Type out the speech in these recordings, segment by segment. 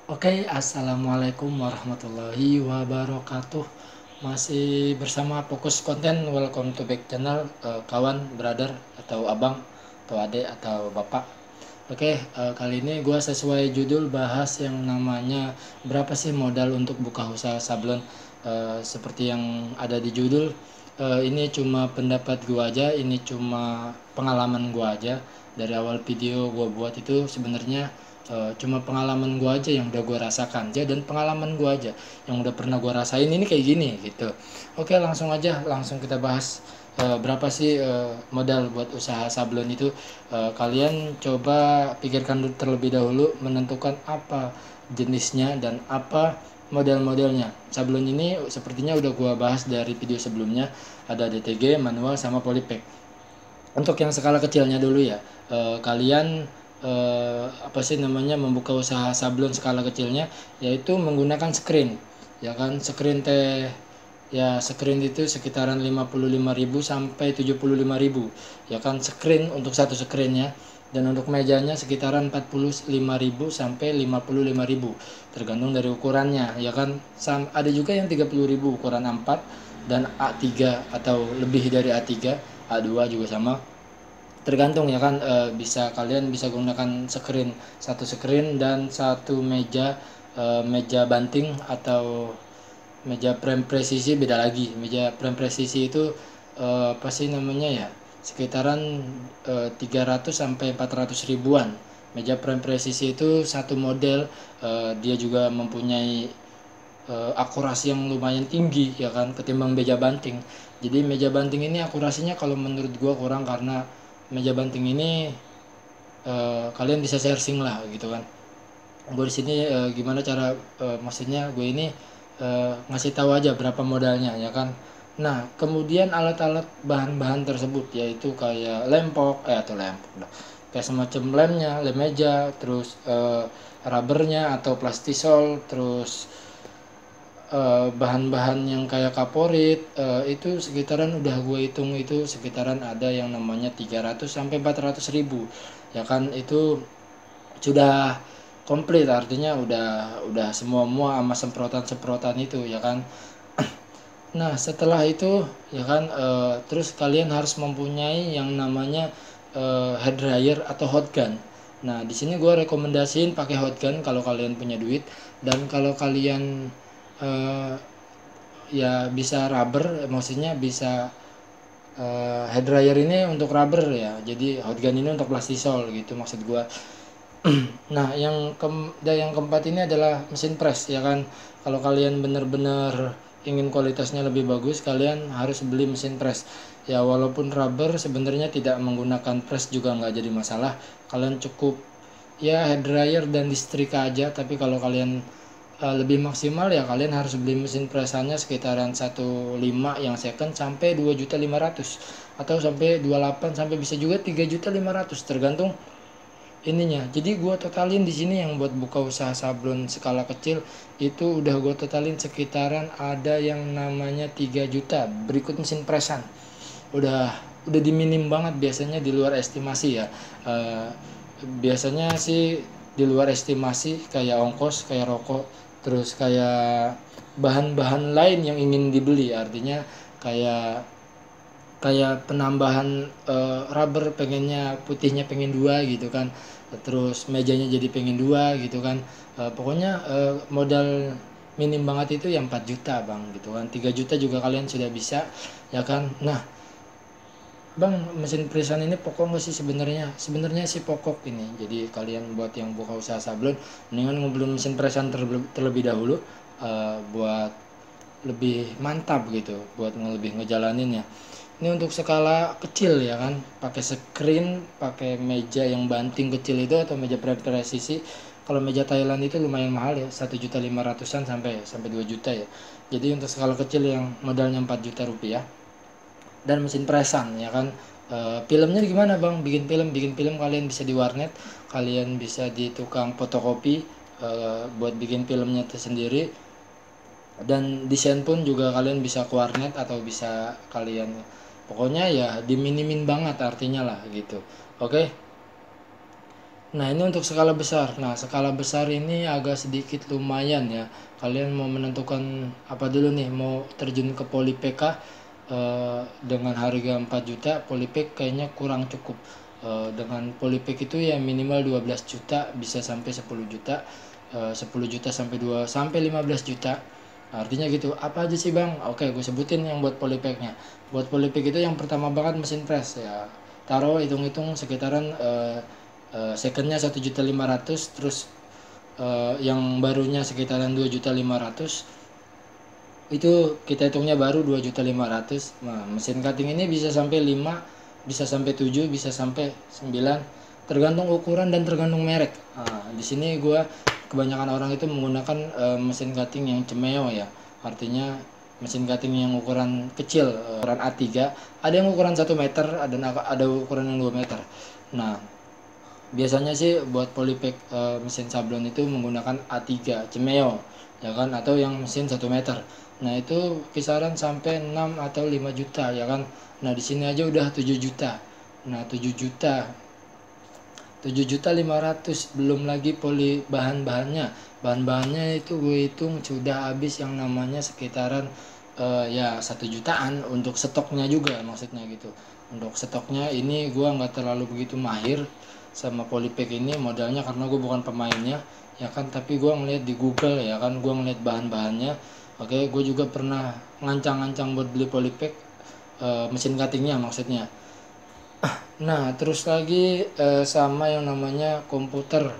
Oke, assalamualaikum warahmatullahi wabarakatuh. Masih bersama Fokus Konten. Welcome to back channel, kawan, brother, atau abang, atau adik, atau bapak. Oke, kali ini gue sesuai judul bahas yang namanya berapa sih modal untuk buka usaha sablon. Seperti yang ada di judul, ini cuma pendapat gue aja, ini cuma pengalaman gue aja. Dari awal video gue buat itu sebenarnya cuma pengalaman gue aja yang udah gue rasakan aja, dan pengalaman gue aja yang udah pernah gue rasain ini kayak gini gitu. Oke, langsung aja, langsung kita bahas. Berapa sih modal buat usaha sablon itu. Kalian coba pikirkan terlebih dahulu, menentukan apa jenisnya dan apa model-modelnya. Sablon ini sepertinya udah gua bahas dari video sebelumnya, ada DTG, manual, sama polypack. Untuk yang skala kecilnya dulu ya, kalian apa sih namanya, membuka usaha sablon skala kecilnya, yaitu menggunakan screen, ya kan. Screen teh ya, screen itu sekitaran 55.000 sampai 75.000, ya kan, screen untuk satu screennya. Dan untuk mejanya sekitaran 45.000 sampai 55.000, tergantung dari ukurannya, ya kan. Ada juga yang 30.000 ukuran A4 dan A3, atau lebih dari A3, A2 juga sama, tergantung, ya kan. Bisa kalian bisa gunakan screen, satu screen dan satu meja, meja banting atau meja frame presisi. Beda lagi, meja frame presisi itu apa sih namanya ya, sekitaran 300 sampai 400 ribuan. Meja frame presisi itu satu model, dia juga mempunyai akurasi yang lumayan tinggi, ya kan, ketimbang meja banting. Jadi meja banting ini akurasinya kalau menurut gua kurang, karena meja banting ini kalian bisa searching lah gitu kan. Gue di sini gimana cara, maksudnya gue ini ngasih tahu aja berapa modalnya, ya kan. Nah, kemudian alat-alat bahan-bahan tersebut, yaitu kayak lempok, atau lempok dah, kayak semacam lem meja, terus rubbernya atau plastisol, terus bahan-bahan yang kayak kaporit, itu sekitaran, udah gue hitung itu sekitaran ada yang namanya 300 sampai 400 ribu, ya kan. Itu sudah komplit, artinya udah semua sama semprotan itu, ya kan. Nah, setelah itu, ya kan, terus kalian harus mempunyai yang namanya hair dryer atau hot gun. Nah, di sini gue rekomendasiin pakai hot gun kalau kalian punya duit, dan kalau kalian eh, ya bisa rubber, maksudnya bisa hair dryer ini untuk rubber ya, jadi hot gun ini untuk plastisol gitu maksud gue. Nah, yang keempat ini adalah mesin press, ya kan. Kalau kalian benar-benar ingin kualitasnya lebih bagus, kalian harus beli mesin press. Ya, walaupun rubber sebenarnya tidak menggunakan press juga nggak jadi masalah. Kalian cukup ya hair dryer dan listrika aja. Tapi kalau kalian lebih maksimal, ya kalian harus beli mesin pressannya sekitaran 1.5 yang second sampai 2.500.000, atau sampai 28, sampai bisa juga 3.500.000, tergantung ininya. Jadi gue totalin di sini yang buat buka usaha sablon skala kecil itu udah gue totalin sekitaran ada yang namanya 3 juta. Berikut mesin presan. Udah diminim banget, biasanya di luar estimasi ya. Biasanya sih di luar estimasi, kayak ongkos, kayak rokok, terus kayak bahan-bahan lain yang ingin dibeli, artinya kayak kayak penambahan rubber, pengennya putihnya pengen dua gitu kan, terus mejanya jadi pengen dua gitu kan. Pokoknya modal minim banget itu yang 4 juta bang gitu kan. 3 juta juga kalian sudah bisa, ya kan. Nah bang, mesin presan ini pokok nggak sih? Sebenarnya sih pokok ini. Jadi kalian buat yang buka usaha sablon, mendingan ngobrolin mesin presan terlebih dahulu, buat lebih mantap gitu, buat lebih ngejalaninnya. Ini untuk skala kecil, ya kan, pakai screen, pakai meja yang banting kecil itu, atau meja presisi. Kalau meja Thailand itu lumayan mahal ya, 1.500.000-an sampai sampai 2 juta ya. Jadi untuk skala kecil yang modalnya 4 juta rupiah, dan mesin presan, ya kan. Filmnya gimana bang? Bikin film kalian bisa di warnet, kalian bisa di tukang fotokopi, buat bikin filmnya tersendiri. Dan desain pun juga kalian bisa ke warnet, atau bisa kalian, pokoknya ya diminimin banget artinya lah gitu. Oke. Nah, ini untuk skala besar. Nah, skala besar ini agak sedikit lumayan ya. Kalian mau menentukan apa dulu nih? Mau terjun ke Polipack kah? Dengan harga 4 juta, Polipack kayaknya kurang cukup. Dengan Polipack itu ya minimal 12 juta, bisa sampai 10 juta. 10 juta sampai 2 sampai 15 juta. Artinya gitu. Apa aja sih, Bang? Oke, gue sebutin yang buat Polipacknya. Buat Polipack itu yang pertama banget mesin press ya. Taruh hitung-hitung sekitaran secondnya 1.500.000, terus yang barunya sekitaran 2.500.000, itu kita hitungnya baru 2.500.000. Nah, mesin cutting ini bisa sampai 5, bisa sampai 7, bisa sampai 9, tergantung ukuran dan tergantung merek. Nah, di sini gue kebanyakan orang itu menggunakan mesin cutting yang Cemeo ya, artinya mesin cutting yang ukuran kecil, ukuran A3. Ada yang ukuran 1 meter, ada ukuran yang 2 meter. Nah, biasanya sih buat Polipack mesin sablon itu menggunakan A3 Cemeo ya kan, atau yang mesin 1 meter. Nah, itu kisaran sampai 6 atau 5 juta ya kan. Nah, di sini aja udah 7 juta. Nah, 7.500.000, belum lagi bahan-bahannya. Bahan-bahannya itu gue hitung sudah habis yang namanya sekitaran ya 1 jutaan untuk stoknya juga, maksudnya gitu. Untuk stoknya ini gue nggak terlalu begitu mahir sama Polipack ini modalnya, karena gue bukan pemainnya ya kan, tapi gue ngeliat di Google ya kan, gue ngeliat bahan-bahannya. Oke, gue juga pernah ngancang-ngancang buat beli Polipack, mesin cuttingnya maksudnya. Nah, terus lagi sama yang namanya komputer.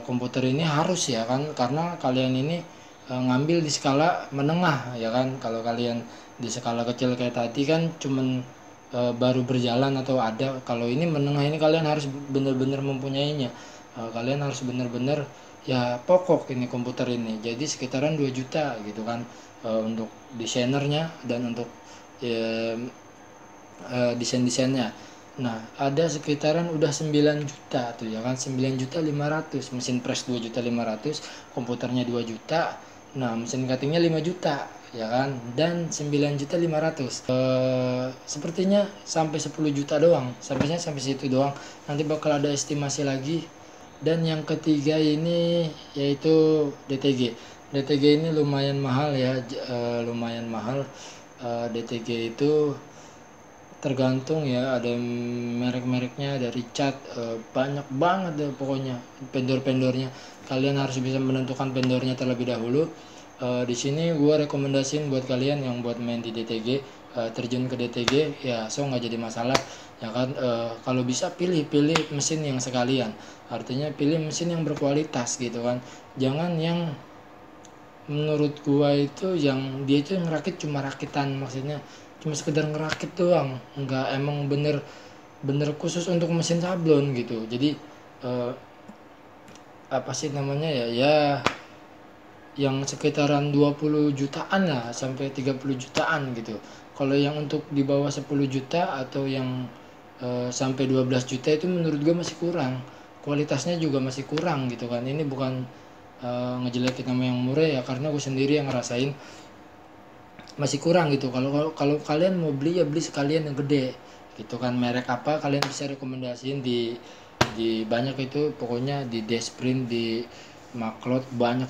Komputer ini harus ya kan, karena kalian ini ngambil di skala menengah ya kan. Kalau kalian di skala kecil kayak tadi kan cuman baru berjalan atau ada. Kalau ini menengah, ini kalian harus benar-benar mempunyainya. Kalian harus benar-benar ya pokok ini komputer ini. Jadi sekitaran 2 juta gitu kan, untuk desainernya dan untuk desain-desainnya. Nah, ada sekitaran udah 9 juta tuh ya kan, 9.500.000, mesin press 2.500.000, komputernya 2 juta. Nah, mesin cuttingnya 5 juta ya kan, dan 9.500.000. Sepertinya sampai 10 juta doang, sampainya sampai situ doang. Nanti bakal ada estimasi lagi. Dan yang ketiga ini yaitu DTG. DTG ini lumayan mahal ya, lumayan mahal. DTG itu tergantung ya, ada merek-mereknya, dari cat, banyak banget deh pokoknya vendor-vendornya. Kalian harus bisa menentukan vendornya terlebih dahulu. Di sini gue rekomendasiin buat kalian yang buat main di DTG, terjun ke DTG ya, so nggak jadi masalah ya kan. Kalau bisa pilih mesin yang sekalian, artinya pilih mesin yang berkualitas gitu kan. Jangan yang menurut gua itu yang dia itu ngerakit cuma rakitan, maksudnya cuma sekedar ngerakit doang, nggak emang bener khusus untuk mesin sablon gitu. Jadi apa sih namanya ya, yang sekitaran 20 jutaan lah sampai 30 jutaan gitu. Kalau yang untuk di bawah 10 juta atau yang sampai 12 juta itu menurut gue masih kurang. Kualitasnya juga masih kurang gitu kan. Ini bukan ngejelekin nama yang murah ya, karena gue sendiri yang ngerasain masih kurang gitu. Kalau kalian mau beli ya beli sekalian yang gede gitu kan. Merek apa kalian bisa rekomendasiin di banyak itu, pokoknya di Desprint, di Maklot, banyak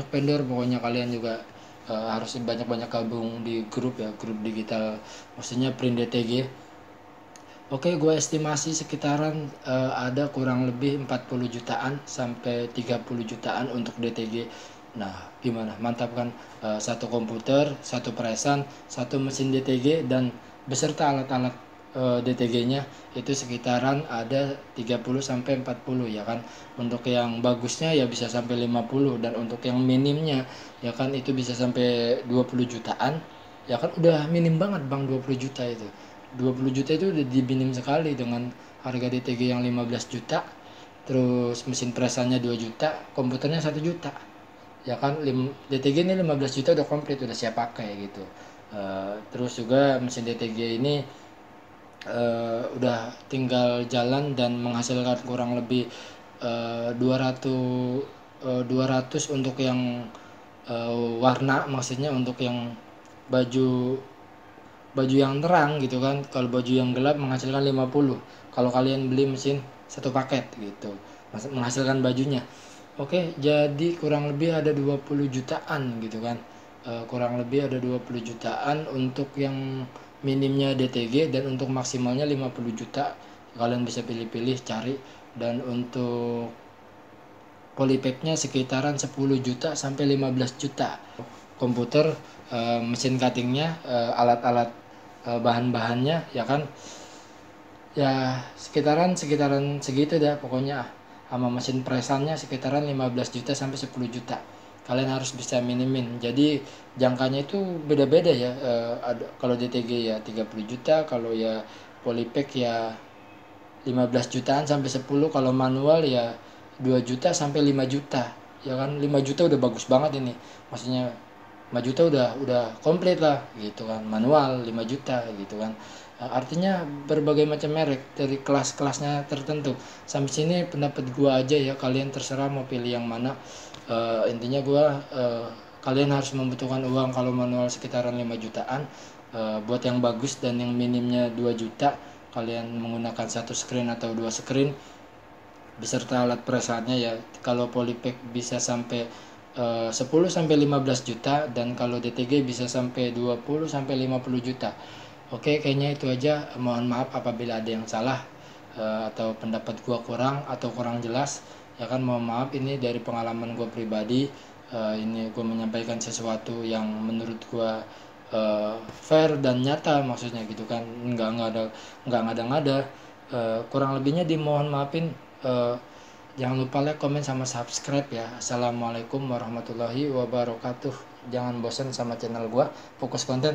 vendor. Pokoknya kalian juga harus banyak gabung di grup ya, grup digital, maksudnya Print DTG. Oke, gue estimasi sekitaran ada kurang lebih 40 jutaan sampai 30 jutaan untuk DTG. Nah, gimana? Mantap kan? Satu komputer, satu presan, satu mesin DTG, dan beserta alat-alat DTG-nya itu sekitaran ada 30 sampai 40 ya kan. Untuk yang bagusnya ya bisa sampai 50, dan untuk yang minimnya ya kan itu bisa sampai 20 jutaan. Ya kan udah minim banget, Bang, 20 juta itu. 20 juta itu udah diminim sekali dengan harga DTG yang 15 juta, terus mesin presannya 2 juta, komputernya 1 juta ya kan. DTG ini 15 juta udah komplit, udah siap pakai gitu. Terus juga mesin DTG ini udah tinggal jalan dan menghasilkan kurang lebih 200 untuk yang warna, maksudnya untuk yang baju baju yang terang gitu kan. Kalau baju yang gelap menghasilkan 50 kalau kalian beli mesin satu paket gitu, menghasilkan bajunya. Oke, jadi kurang lebih ada 20 jutaan gitu kan. Kurang lebih ada 20 jutaan untuk yang minimnya DTG, dan untuk maksimalnya 50 juta. Kalian bisa pilih-pilih cari. Dan untuk polypacknya sekitaran 10 juta sampai 15 juta. Komputer, mesin cuttingnya, alat-alat, bahan-bahannya ya kan, ya sekitaran segitu dah pokoknya. Sama mesin presannya sekitaran 15 juta sampai 10 juta. Kalian harus bisa minimin. Jadi jangkanya itu beda-beda ya. Ada kalau DTG ya 30 juta, kalau ya polypack ya 15 jutaan sampai 10, kalau manual ya 2 juta sampai 5 juta. Ya kan, 5 juta udah bagus banget ini. Maksudnya 5 juta udah komplit lah gitu kan. Manual 5 juta gitu kan. Artinya berbagai macam merek dari kelas-kelasnya tertentu. Sampai sini pendapat gua aja ya, kalian terserah mau pilih yang mana. Intinya gua, kalian harus membutuhkan uang kalau manual sekitaran 5 jutaan. Buat yang bagus dan yang minimnya 2 juta, kalian menggunakan satu screen atau dua screen beserta alat perasaannya ya. Kalau polypack bisa sampai 10 sampai 15 juta, dan kalau DTG bisa sampai 20 sampai 50 juta. Oke, kayaknya itu aja. Mohon maaf apabila ada yang salah, atau pendapat gua kurang atau kurang jelas. Ya kan, mohon maaf, ini dari pengalaman gua pribadi. Ini gua menyampaikan sesuatu yang menurut gua fair dan nyata, maksudnya gitu kan. Nggak ngada-ngada. Kurang lebihnya dimohon maafin. Jangan lupa like, komen, sama subscribe ya. Assalamualaikum warahmatullahi wabarakatuh. Jangan bosan sama channel gua, Fokus Konten.